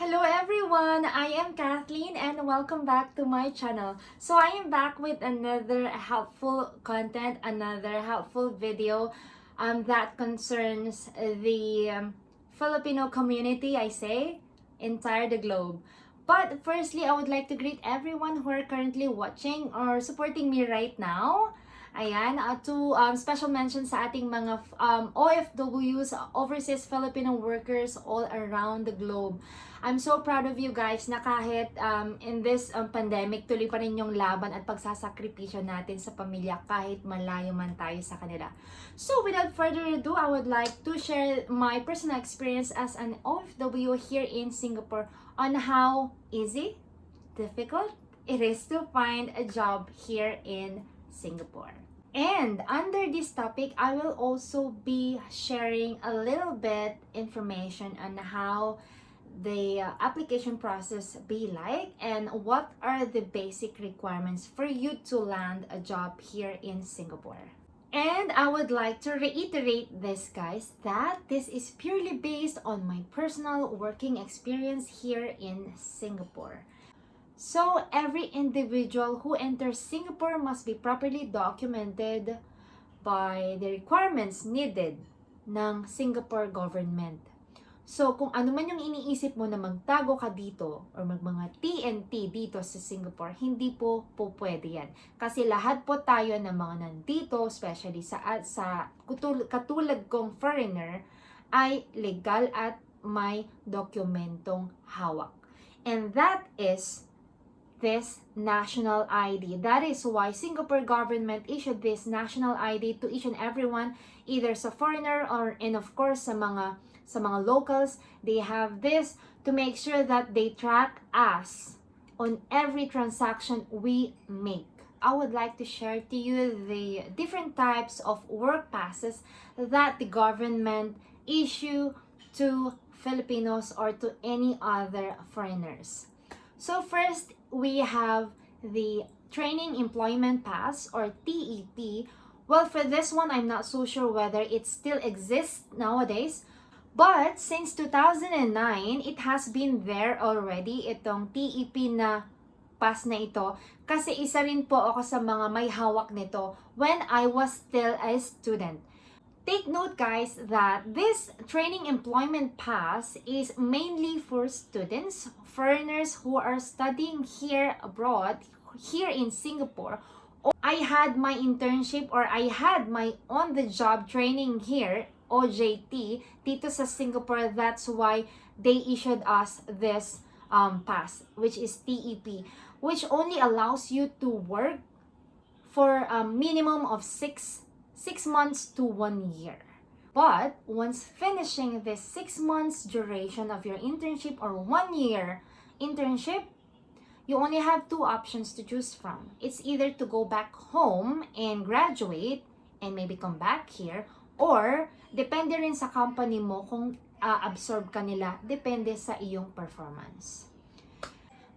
Hello everyone! I am Kathleen and welcome back to my channel. So I am back with another helpful content, another helpful video that concerns the Filipino community, I say, entire the globe. But firstly, I would like to greet everyone who are currently watching or supporting me right now. Ayan, to special mention sa ating mga OFWs, overseas Filipino workers all around the globe. I'm so proud of you guys na kahit in this pandemic, tuloy pa rin yung laban at pagsasakripisyo natin sa pamilya kahit malayo man tayo sa kanila. So without further ado, I would like to share my personal experience as an OFW here in Singapore on how easy, difficult it is to find a job here in Singapore. And under this topic, I will also be sharing a little bit information on how the application process be like and what are the basic requirements for you to land a job here in Singapore. And I would like to reiterate this, guys, that this is purely based on my personal working experience here in Singapore. So, every individual who enters Singapore must be properly documented by the requirements needed ng Singapore government. So, kung ano man yung iniisip mo na magtago ka dito or mga TNT dito sa Singapore, hindi po pwede yan. Kasi lahat po tayo ng mga nandito, especially sa katulad kong foreigner, ay legal at may dokumentong hawak. And that is this national ID. That is why Singapore government issued this national ID to each and everyone, either sa foreigner or and of course sa mga locals. They have this to make sure that they track us on every transaction we make. I would like to share to you the different types of work passes that the government issue to Filipinos or to any other foreigners. So first, we have the Training Employment Pass or TEP. Well, for this one, I'm not so sure whether it still exists nowadays. But since 2009, it has been there already, itong TEP na pass na ito. Kasi isa rin po ako sa mga may hawak nito when I was still a student. Take note, guys, that this Training Employment Pass is mainly for students, foreigners who are studying here abroad, here in Singapore. I had my internship or I had my on-the-job training here, OJT, dito sa Singapore. That's why they issued us this pass, which is TEP, which only allows you to work for a minimum of 6 months to 1 year. But once finishing this 6 months duration of your internship or 1 year internship, you only have 2 options to choose from. It's either to go back home and graduate and maybe come back here, or depende rin sa company mo kung absorb ka nila, depende sa iyong performance.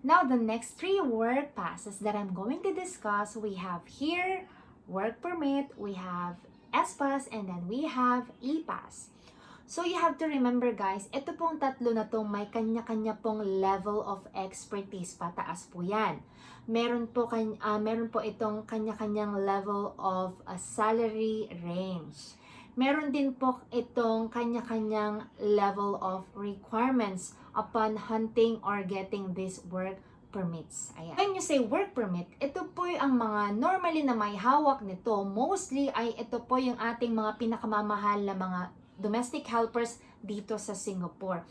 Now, the next 3 work passes that I'm going to discuss, we have here work permit, we have S-Pass, and then we have E-Pass. So you have to remember, guys, ito pong tatlo na to may kanya-kanya pong level of expertise. Pataas po yan. Meron po itong kanya-kanyang level of salary range. Meron din po itong kanya-kanyang level of requirements upon hunting or getting this work permits. Ayan. When you say work permit, ito po ang mga normally na may hawak nito. Mostly ay ito po yung ating mga pinakamamahal na mga domestic helpers dito sa Singapore.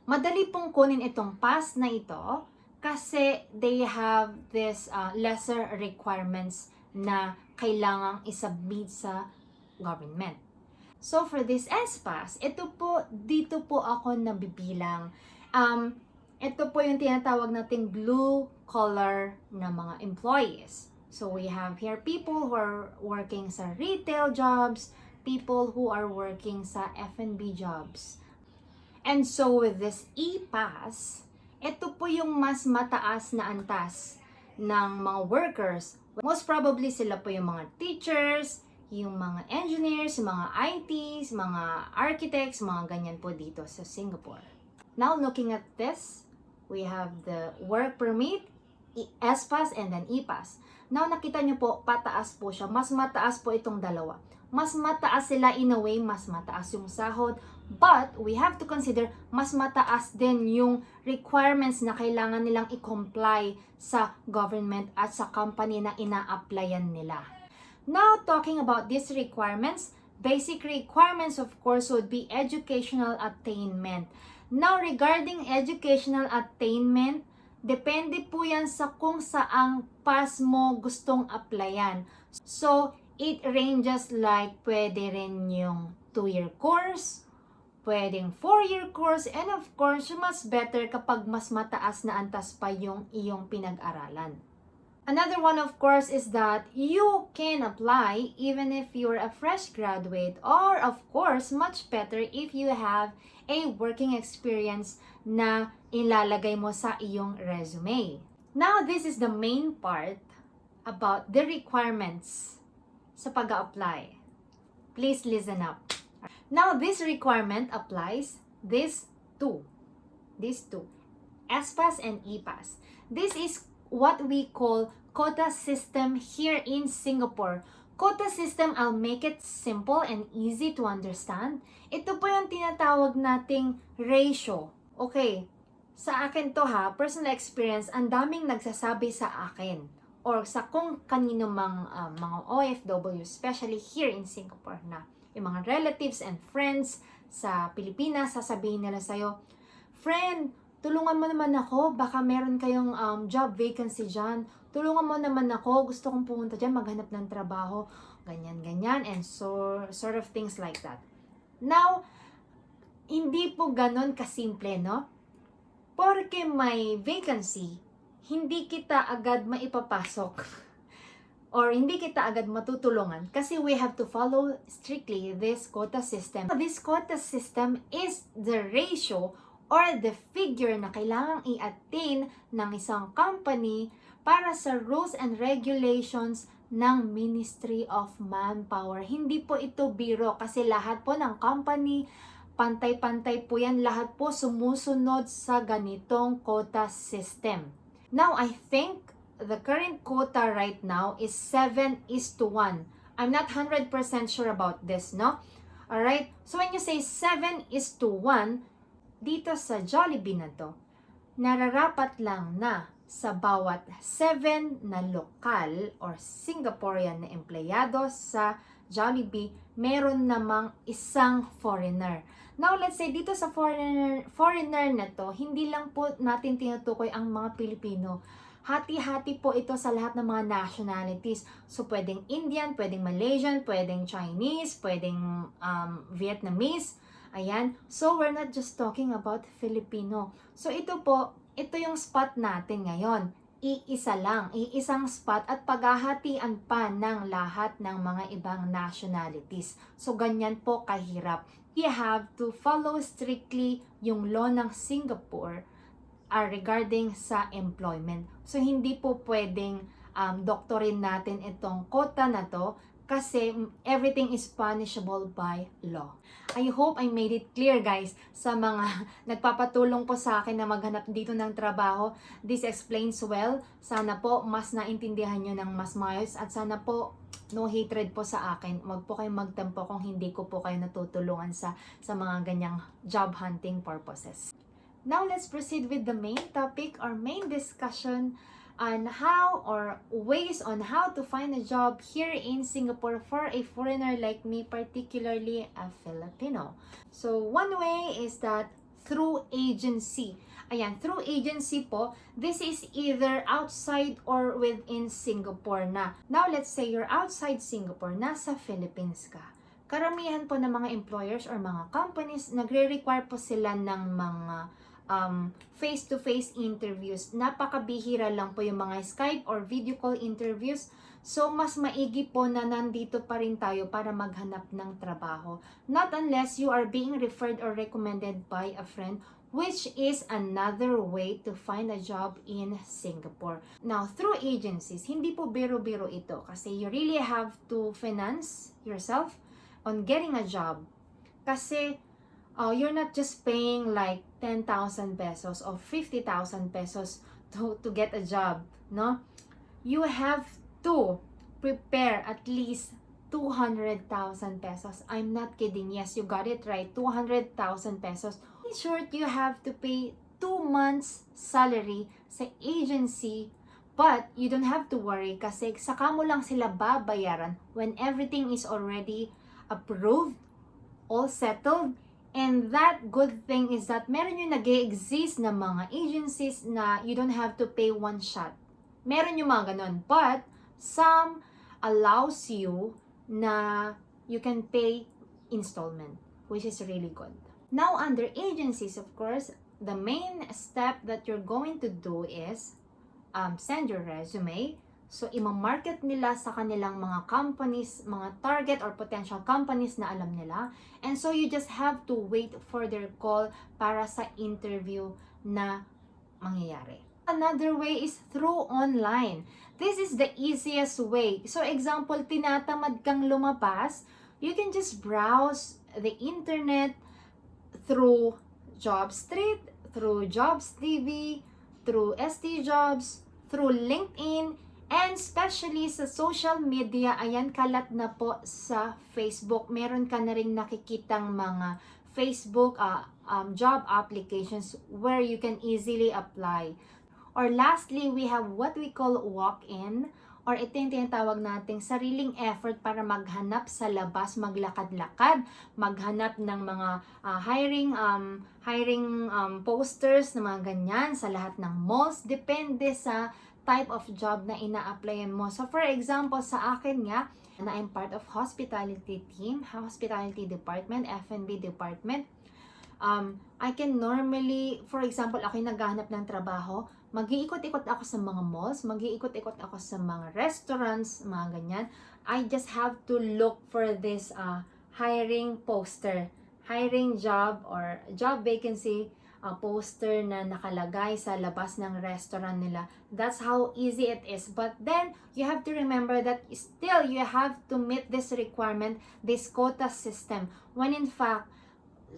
Madali pong kunin itong pass na ito kasi they have this lesser requirements na kailangang isubmit sa government. So for this S-Pass, dito po ako nabibilang. Ito po yung tinatawag nating blue collar na mga employees. So we have here people who are working sa retail jobs, people who are working sa F&B jobs. And so with this E-Pass, ito po yung mas mataas na antas ng mga workers. Most probably sila po yung mga teachers, yung mga engineers, mga ITs, mga architects, mga ganyan po dito sa Singapore. Now looking at this, we have the work permit, S-Pass, and then E-Pass. Now nakita nyo po, pataas po siya. Mas mataas po itong dalawa. Mas mataas sila in a way, mas mataas yung sahod. But we have to consider, mas mataas din yung requirements na kailangan nilang i-comply sa government at sa company na ina-applyan nila. Now talking about these requirements, basic requirements of course would be educational attainment. Now regarding educational attainment, depende po yan sa kung saang pass mo gustong applyan. So, it ranges like pwede rin yung 2-year course, pwedeng 4-year course, and of course, mas better kapag mas mataas na antas pa yung iyong pinag-aralan. Another one of course is that you can apply even if you're a fresh graduate, or of course, much better if you have a working experience na ilalagay mo sa iyong resume. Now, this is the main part about the requirements sa pag-a-apply. Please listen up. Now, this requirement applies these two, S-Pass and E-Pass. This is what we call quota system here in Singapore. Quota system, I'll make it simple and easy to understand. Ito po yung tinatawag nating ratio. Okay, sa akin to ha, personal experience, ang daming nagsasabi sa akin or sa kung kanino mang mga OFW, especially here in Singapore na yung mga relatives and friends sa Pilipinas, sasabihin nila sa'yo, friend, tulungan mo naman ako, baka meron kayong job vacancy dyan. Tulungan mo naman ako, gusto kong pumunta dyan, maghanap ng trabaho, ganyan, and sort of things like that. Now, hindi po ganon kasimple, no? Porque may vacancy, hindi kita agad maipapasok or hindi kita agad matutulungan kasi we have to follow strictly this quota system. This quota system is the ratio or the figure na kailangang i-attain ng isang company para sa rules and regulations ng Ministry of Manpower. Hindi po ito biro kasi lahat po ng company, pantay-pantay po yan, lahat po sumusunod sa ganitong quota system. Now, I think the current quota right now is 7:1. I'm not 100% sure about this, no? Alright? So, when you say 7:1, dito sa Jollibee na to, nararapat lang na sa bawat 7 na lokal or Singaporean na empleyado sa Jollibee, meron namang isang foreigner. Now, let's say dito sa foreigner na to, hindi lang po natin tinutukoy ang mga Pilipino. Hati-hati po ito sa lahat ng mga nationalities. So, pwedeng Indian, pwedeng Malaysian, pwedeng Chinese, pwedeng Vietnamese. Ayan. So, we're not just talking about Filipino. So, ito po, ito yung spot natin ngayon. Iisa lang, iisang spot at paghahatian pa ng lahat ng mga ibang nationalities. So, ganyan po kahirap. You have to follow strictly yung law ng Singapore regarding sa employment. So, hindi po pwedeng doktorin natin itong quota na to kasi everything is punishable by law. I hope I made it clear, guys, sa mga nagpapatulong po sa akin na maghanap dito ng trabaho. This explains well. Sana po mas naintindihan nyo ng mas maayos at sana po no hatred po sa akin. Huwag po kayong magtampo kung hindi ko po kayo natutulungan sa mga ganyang job hunting purposes. Now, let's proceed with the main topic or main discussion on how or ways on how to find a job here in Singapore for a foreigner like me, particularly a Filipino. So, one way is that through agency. Ayan, through agency po, this is either outside or within Singapore na. Now, let's say you're outside Singapore, nasa Philippines ka. Karamihan po ng mga employers or mga companies, nagre-require po sila ng mga face-to-face interviews. Napakabihira lang po yung mga Skype or video call interviews. So, mas maigi po na nandito pa rin tayo para maghanap ng trabaho. Not unless you are being referred or recommended by a friend, which is another way to find a job in Singapore. Now, through agencies, hindi po biro-biro ito kasi you really have to finance yourself on getting a job. Kasi, you're not just paying like 10,000 pesos or 50,000 pesos to get a job, no? You have to prepare at least 200,000 pesos. I'm not kidding. Yes, you got it right. 200,000 pesos. In short, you have to pay 2 months salary sa agency, but you don't have to worry kasi saka mo lang sila babayaran when everything is already approved, all settled. And that good thing is that meron yung nag-exist na mga agencies na you don't have to pay one shot. Meron yung mga ganun. But some allows you na you can pay installment, which is really good. Now, under agencies, of course, the main step that you're going to do is send your resume. So, ima-market nila sa kanilang mga companies, mga target or potential companies na alam nila. And so, you just have to wait for their call para sa interview na mangyayari. Another way is through online. This is the easiest way. So, example, tinatamad kang lumabas, you can just browse the internet through JobStreet, through Jobs TV, through ST Jobs, through LinkedIn, and especially sa social media. Ayan, kalat na po sa Facebook. Meron ka na rin nakikitang mga Facebook job applications where you can easily apply. Or lastly, we have what we call walk-in, or ito yung tinatawag nating sariling effort para maghanap sa labas, maglakad-lakad, maghanap ng mga hiring posters na mga ganyan sa lahat ng malls, depende sa type of job na ina-applyan mo. So for example, sa akin nga, na I'm part of hospitality team, hospitality department, F&B department, I can normally, for example, ako'y naghahanap ng trabaho, mag-iikot-ikot ako sa mga malls, mag-iikot-ikot ako sa mga restaurants, mga ganyan. I just have to look for this hiring poster, hiring job or job vacancy poster na nakalagay sa labas ng restaurant nila. That's how easy it is. But then, you have to remember that still you have to meet this requirement, this quota system. When in fact,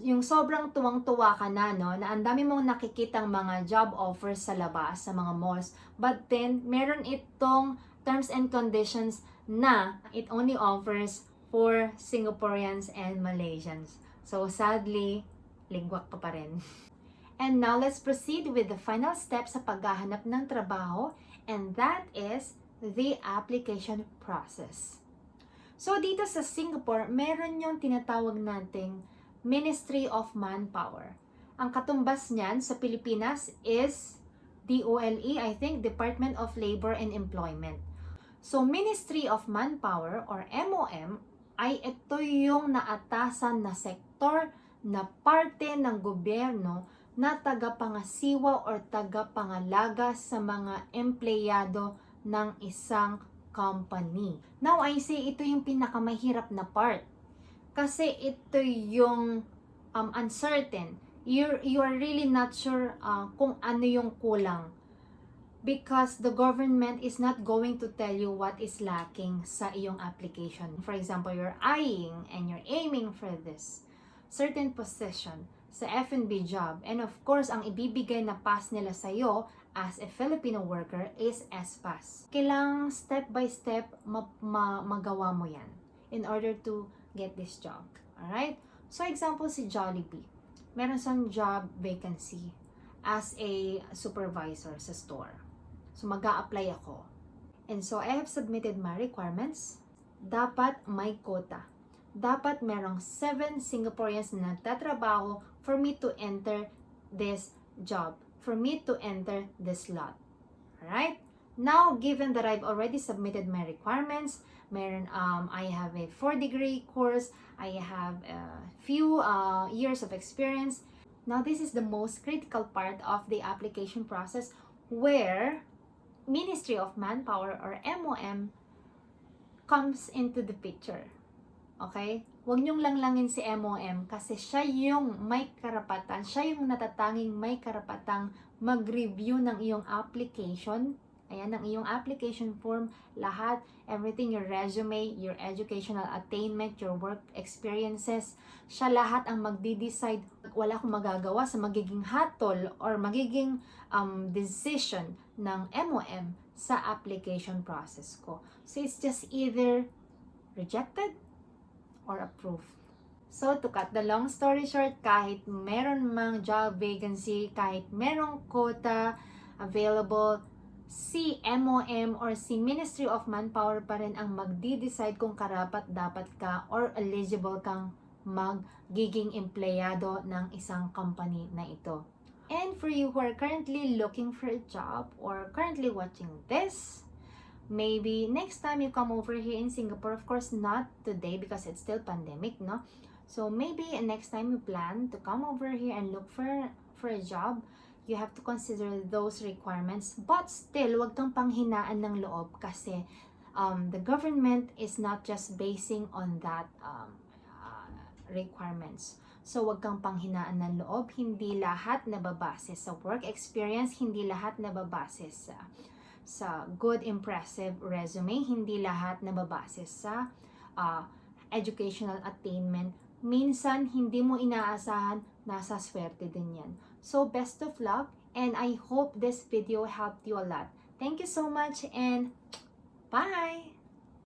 yung sobrang tuwang-tuwa ka na, no, na ang dami mong nakikitang mga job offers sa labas, sa mga malls. But then, meron itong terms and conditions na it only offers for Singaporeans and Malaysians. So, sadly, ligwak ka pa rin. And now, let's proceed with the final step sa paghahanap ng trabaho, and that is the application process. So, dito sa Singapore, meron yung tinatawag nating Ministry of Manpower. Ang katumbas niyan sa Pilipinas is DOLE, I think, Department of Labor and Employment. So, Ministry of Manpower or MOM ay ito yung naatasan na sektor na parte ng gobyerno na tagapangasiwa or tagapangalaga sa mga empleyado ng isang company. Now, I say ito yung pinakamahirap na part. Kasi ito yung uncertain. You are really not sure kung ano yung kulang. Because the government is not going to tell you what is lacking sa iyong application. For example, you're eyeing and you're aiming for this certain position sa F&B job. And of course, ang ibibigay na pass nila sa iyo as a Filipino worker is S-Pass. Kailangang step by step magawa mo yan in order to get this job. Alright? So, example si Jollibee. Meron siyang job vacancy as a supervisor sa store. So, mag-a-apply ako. And so, I have submitted my requirements. Dapat may quota. Dapat merong 7 Singaporeans na nagtatrabaho for me to enter this job. For me to enter this slot. Alright? Now, given that I've already submitted my requirements, I have a 4-degree course, I have a few years of experience. Now, this is the most critical part of the application process where Ministry of Manpower or MOM comes into the picture. Okay? Huwag niyong langlangin si MOM kasi siya yung may karapatan, siya yung natatanging may karapatang mag-review ng iyong application. Ayan ang iyong application form, lahat, everything, your resume, your educational attainment, your work experiences, siya lahat ang magdi-decide. Wala akong magagawa sa magiging hatol or magiging decision ng MOM sa application process ko. So, it's just either rejected or approved. So, to cut the long story short, kahit meron mang job vacancy, kahit merong quota available, si MOM or si Ministry of Manpower pa rin ang magdi-decide kung karapat-dapat ka or eligible kang magiging empleyado ng isang company na ito. And for you who are currently looking for a job or currently watching this, maybe next time you come over here in Singapore, of course not today because it's still pandemic, no? So maybe next time you plan to come over here and look for a job, you have to consider those requirements. But still, wag kang panghinaan ng loob kasi the government is not just basing on that requirements. So, wag kang panghinaan ng loob. Hindi lahat nababase sa work experience, hindi lahat nababase sa good, impressive resume, hindi lahat nababase sa educational attainment. Minsan, hindi mo inaasahan, nasa swerte din yan. So, best of luck, and I hope this video helped you a lot. Thank you so much, and bye!